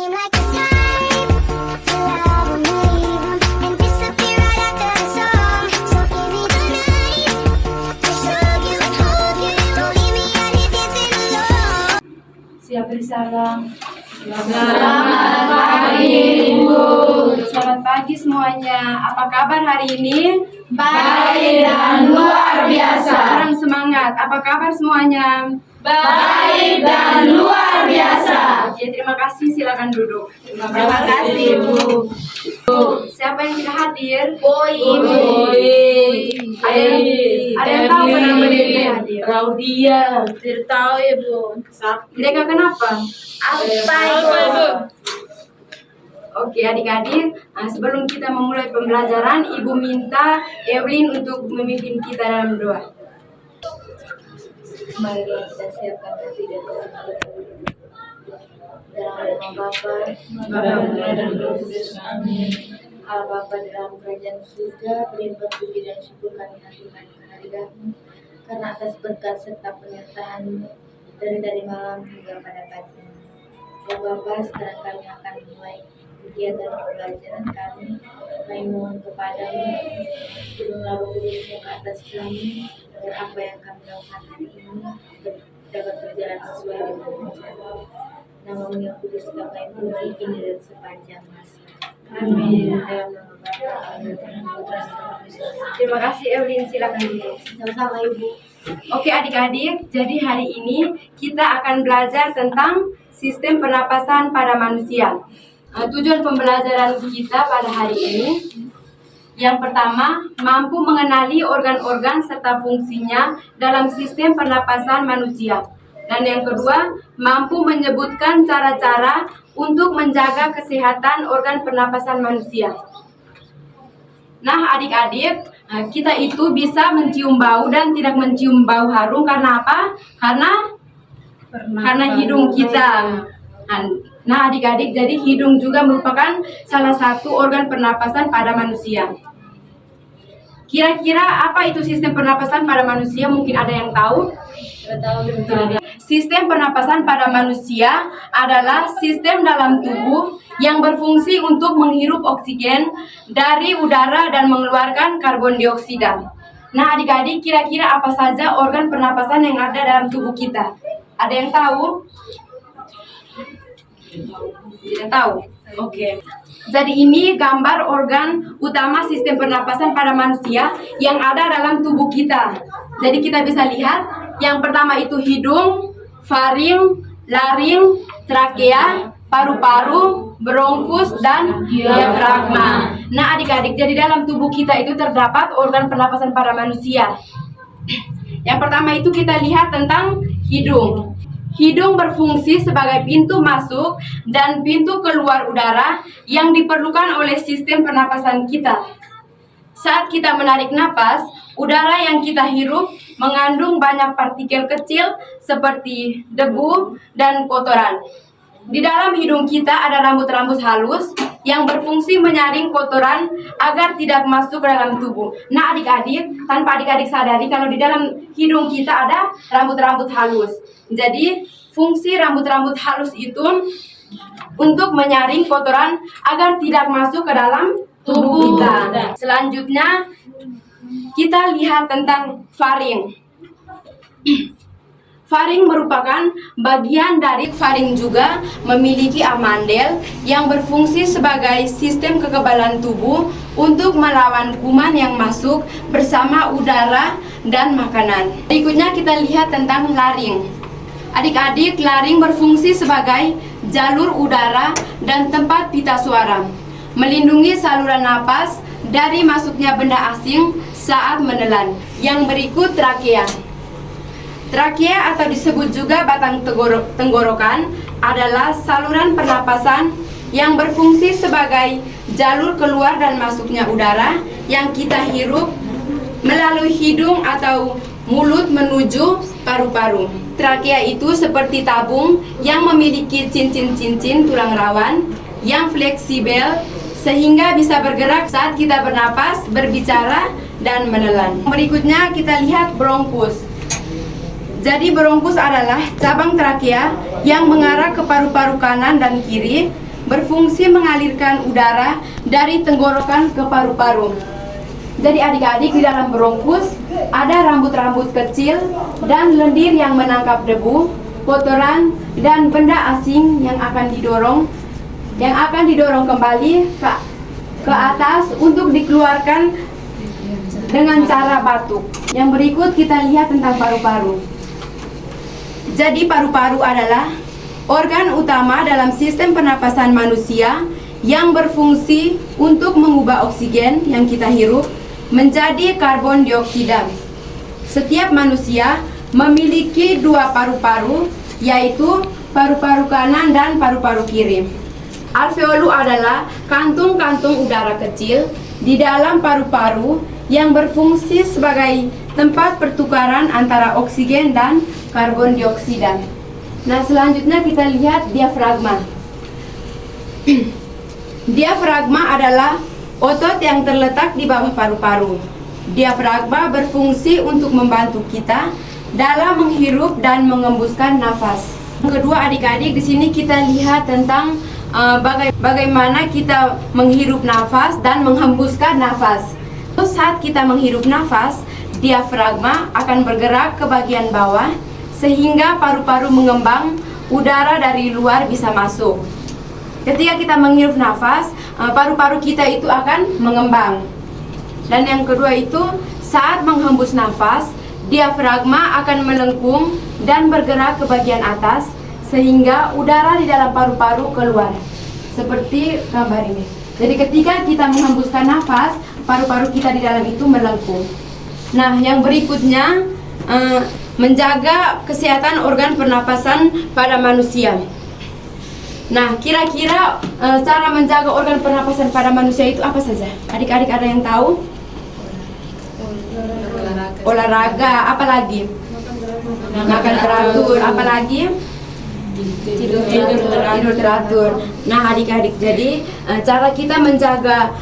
seem like the type to love and leave 'em and disappear right after the song. So give me the night to show you and hold you. Don't leave me out here dancing alone. Siap bersarang. Selamat pagi, Ibu. Selamat pagi semuanya. Apa kabar hari ini? Baik dan luar biasa. Kurang semangat. Apa kabar semuanya? Baik dan luar biasa. Oke, terima kasih. Silakan duduk. Terima kasih, Bu. Siapa yang tidak hadir? Ibu. Ada yang tahu kenapa dia tidak hadir? Raudia. Tidak tahu, Ibu. Mereka kenapa? Apa, Ibu? Oke, adik-adik, sebelum kita memulai pembelajaran, Ibu minta Evelyn untuk memimpin kita dalam doa. Mari kita siapkan hati dan dalam nama Bapa dan Roh Kudus. Amin. Allah Bapa dalam kerajaan surga, berlimpah puji dan syukur kami haturkan kehadiran-Mu karena atas berkat serta penyertaan-Mu dari malam hingga pada pagi. Ya Bapa, sekarang kami akan mulai kegiatan pembelajaran kami. Kami mohon kepadamu, turunlah Roh Kudus-Mu ke atas kami, agar apa yang kami lakukan hari ini dapat berjalan sesuai dengan rencana. Nama-Mu yang kudus kami puji kini dan sepanjang masa. Amin. Dalam nama Bapa dan Putra dan Roh Kudus. Terima kasih Evelyn, silakan duduk. Sama-sama Ibu. Oke adik-adik, jadi hari ini kita akan belajar tentang sistem pernapasan pada manusia. Tujuan pembelajaran kita pada hari ini, yang pertama, mampu mengenali organ-organ serta fungsinya dalam sistem pernapasan manusia. Dan yang kedua, mampu menyebutkan cara-cara untuk menjaga kesehatan organ pernapasan manusia. Nah adik-adik, kita itu bisa mencium bau dan tidak mencium bau harum karena apa? Karena hidung kita. Nah adik-adik, jadi hidung juga merupakan salah satu organ pernapasan pada manusia. Kira-kira apa itu sistem pernapasan pada manusia? Mungkin ada yang tahu? Sistem pernapasan pada manusia adalah sistem dalam tubuh yang berfungsi untuk menghirup oksigen dari udara dan mengeluarkan karbon dioksida. Nah adik-adik, kira-kira apa saja organ pernapasan yang ada dalam tubuh kita? Ada yang tahu? Tidak tahu? Oke. Jadi ini gambar organ utama sistem pernapasan pada manusia yang ada dalam tubuh kita. Jadi kita bisa lihat, yang pertama itu hidung, faring, laring, trakea, paru-paru, bronkus, dan diafragma. Nah adik-adik, jadi dalam tubuh kita itu terdapat organ pernapasan pada manusia. Yang pertama itu kita lihat tentang hidung. Hidung berfungsi sebagai pintu masuk dan pintu keluar udara yang diperlukan oleh sistem pernapasan kita. Saat kita menarik napas, udara yang kita hirup mengandung banyak partikel kecil seperti debu dan kotoran. Di dalam hidung kita ada rambut-rambut halus yang berfungsi menyaring kotoran agar tidak masuk ke dalam tubuh. Nah adik-adik, tanpa adik-adik sadari kalau di dalam hidung kita ada rambut-rambut halus. Jadi fungsi rambut-rambut halus itu untuk menyaring kotoran agar tidak masuk ke dalam tubuh kita. Selanjutnya kita lihat tentang faring. Faring merupakan bagian dari faring juga memiliki amandel yang berfungsi sebagai sistem kekebalan tubuh untuk melawan kuman yang masuk bersama udara dan makanan. Berikutnya kita lihat tentang laring. Adik-adik, laring berfungsi sebagai jalur udara dan tempat pita suara, melindungi saluran napas dari masuknya benda asing saat menelan. Yang berikut trakea. Trakea atau disebut juga batang tenggorokan adalah saluran pernapasan yang berfungsi sebagai jalur keluar dan masuknya udara yang kita hirup melalui hidung atau mulut menuju paru-paru. Trakea itu seperti tabung yang memiliki cincin-cincin tulang rawan yang fleksibel sehingga bisa bergerak saat kita bernapas, berbicara, dan menelan. Berikutnya kita lihat bronkus. Jadi bronkus adalah cabang trakea yang mengarah ke paru-paru kanan dan kiri berfungsi mengalirkan udara dari tenggorokan ke paru-paru. Jadi adik-adik, di dalam bronkus ada rambut-rambut kecil dan lendir yang menangkap debu, kotoran, dan benda asing yang akan didorong kembali ke atas untuk dikeluarkan dengan cara batuk. Yang berikut kita lihat tentang paru-paru. Jadi paru-paru adalah organ utama dalam sistem pernapasan manusia yang berfungsi untuk mengubah oksigen yang kita hirup menjadi karbon dioksida. Setiap manusia memiliki dua paru-paru, yaitu paru-paru kanan dan paru-paru kiri. Alveolu adalah kantung-kantung udara kecil di dalam paru-paru yang berfungsi sebagai tempat pertukaran antara oksigen dan karbon dioksida. Nah, selanjutnya kita lihat diafragma. Diafragma adalah otot yang terletak di bawah paru-paru. Diafragma berfungsi untuk membantu kita dalam menghirup dan mengembuskan nafas. Yang kedua, adik-adik, di sini kita lihat tentang bagaimana kita menghirup nafas dan menghembuskan nafas. Saat kita menghirup nafas, diafragma akan bergerak ke bagian bawah sehingga paru-paru mengembang, udara dari luar bisa masuk. Ketika kita menghirup nafas, paru-paru kita itu akan mengembang. Dan yang kedua itu, saat menghembus nafas, diafragma akan melengkung dan bergerak ke bagian atas sehingga udara di dalam paru-paru keluar. Seperti gambar ini. Jadi ketika kita menghembuskan nafas, paru-paru kita di dalam itu melengkung. Nah, yang berikutnya, menjaga kesehatan organ pernapasan pada manusia. Nah, kira-kira cara menjaga organ pernapasan pada manusia itu apa saja? Adik-adik ada yang tahu? Olahraga, apa lagi? Makan teratur, apa lagi? Tidur teratur. Nah, adik-adik, jadi cara kita menjaga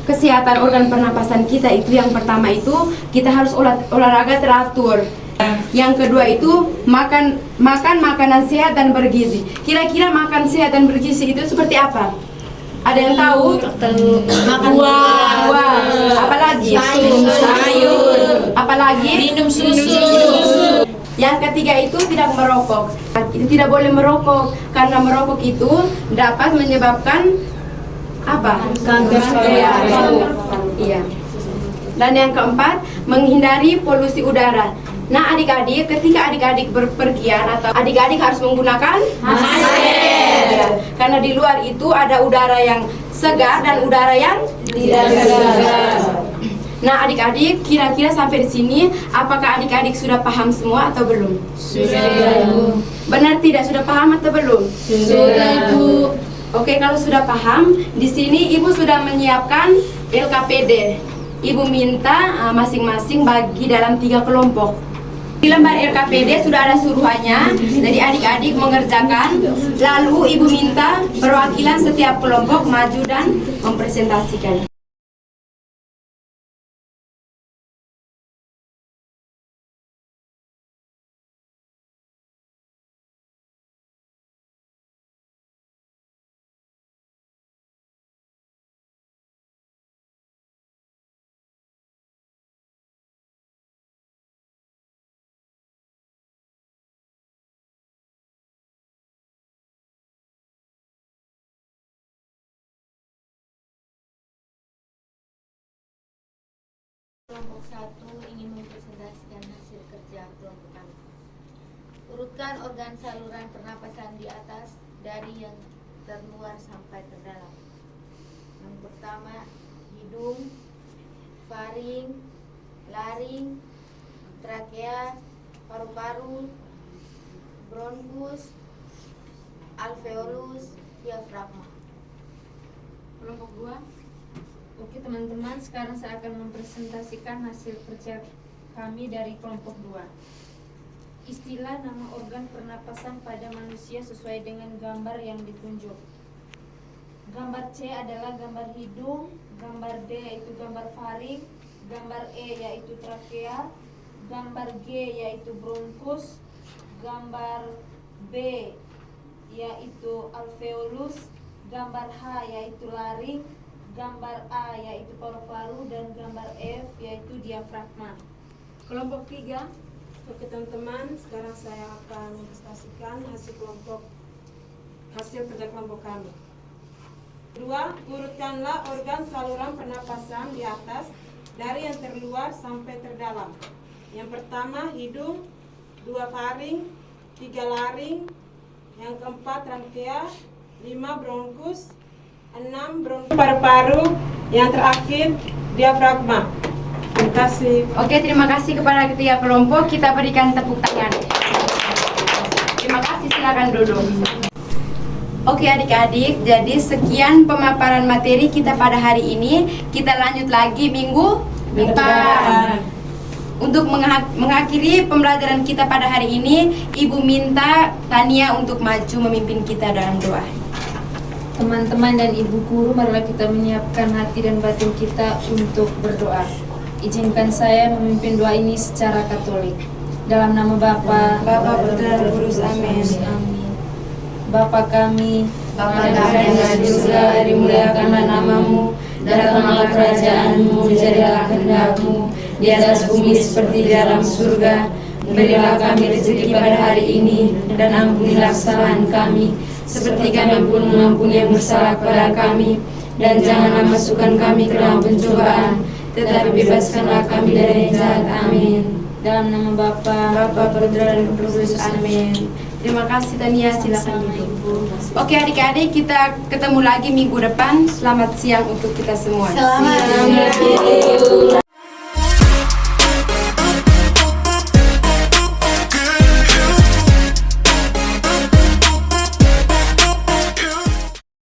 kesehatan organ pernapasan kita itu, yang pertama itu kita harus olahraga teratur. Yang kedua itu makan makanan sehat dan bergizi. Kira-kira makan sehat dan bergizi itu seperti apa? Ada yang tahu? Makan Buah. Apalagi? Sayur. Apalagi? minum susu. Yang ketiga itu tidak merokok. Itu tidak boleh merokok karena merokok itu dapat menyebabkan apa? Kanker. Iya. Dan yang keempat, menghindari polusi udara. Nah, adik-adik, ketika adik-adik berpergian atau adik-adik harus menggunakan masker. Ya, karena di luar itu ada udara yang segar dan udara yang tidak segar. Nah, adik-adik, kira-kira sampai di sini, apakah adik-adik sudah paham semua atau belum? Sudah, Ibu. Benar tidak? Sudah paham atau belum? Sudah, Ibu. Oke, kalau sudah paham, di sini Ibu sudah menyiapkan LKPD. Ibu minta masing-masing bagi dalam 3 kelompok. Di lembar LKPD sudah ada suruhannya, jadi adik-adik mengerjakan. Lalu Ibu minta perwakilan setiap kelompok maju dan mempresentasikan. Kelompok 1 ingin mempresentasikan hasil kerja kelompok kami. Urutkan organ saluran pernapasan di atas dari yang terluar sampai terdalam. Yang pertama, hidung, faring, laring, trakea, paru-paru, bronkus, alveolus, diafragma. Kelompok 2. Oke teman-teman, sekarang saya akan mempresentasikan hasil kerja kami dari kelompok 2. Istilah nama organ pernapasan pada manusia sesuai dengan gambar yang ditunjuk. Gambar C adalah gambar hidung, gambar D yaitu gambar faring, gambar E yaitu trakea, gambar G yaitu bronkus, gambar B yaitu alveolus, gambar H yaitu laring, gambar A yaitu paru-paru, dan gambar F yaitu diafragma. Kelompok 3. Oke teman-teman, sekarang saya akan mempresentasikan hasil kerja kelompok kami. 2. Urutkanlah organ saluran pernapasan di atas dari yang terluar sampai terdalam. Yang pertama hidung, 2 faring, 3 laring, yang keempat trankea, 5 bronkus, 6 bronkus paru-paru, yang terakhir diafragma. Terima kasih. Oke, terima kasih kepada ketiga kelompok. Kita berikan tepuk tangan. Terima kasih, silakan duduk. Oke adik-adik, jadi sekian pemaparan materi kita pada hari ini. Kita lanjut lagi minggu depan. Untuk mengakhiri pembelajaran kita pada hari ini, Ibu minta Tania untuk maju memimpin kita dalam doa. Teman-teman dan ibu guru, marilah kita menyiapkan hati dan batin kita untuk berdoa. Izinkan saya memimpin doa ini secara Katolik. Dalam nama Bapa, Putra, dan Roh Kudus. Amin. Amin. Bapa kami, Bapa kami yang di surga, dimuliakanlah namamu, datanglah kerajaanmu, jadilah kehendak-mu di atas bumi seperti di dalam surga. Berilah kami rezeki pada hari ini, dan ampunilah kesalahan kami, seperti kami pun mengampuni yang bersalah kepada kami. Dan janganlah masukkan kami ke dalam pencobaan, tetapi bebaskanlah kami dari yang jahat. Amin. dalam nama Bapa, Putra, dan Roh Kudus. Amin. Terima kasih Tania, silakan duduk. Oke adik-adik, kita ketemu lagi minggu depan. Selamat siang untuk kita semua. Selamat siang.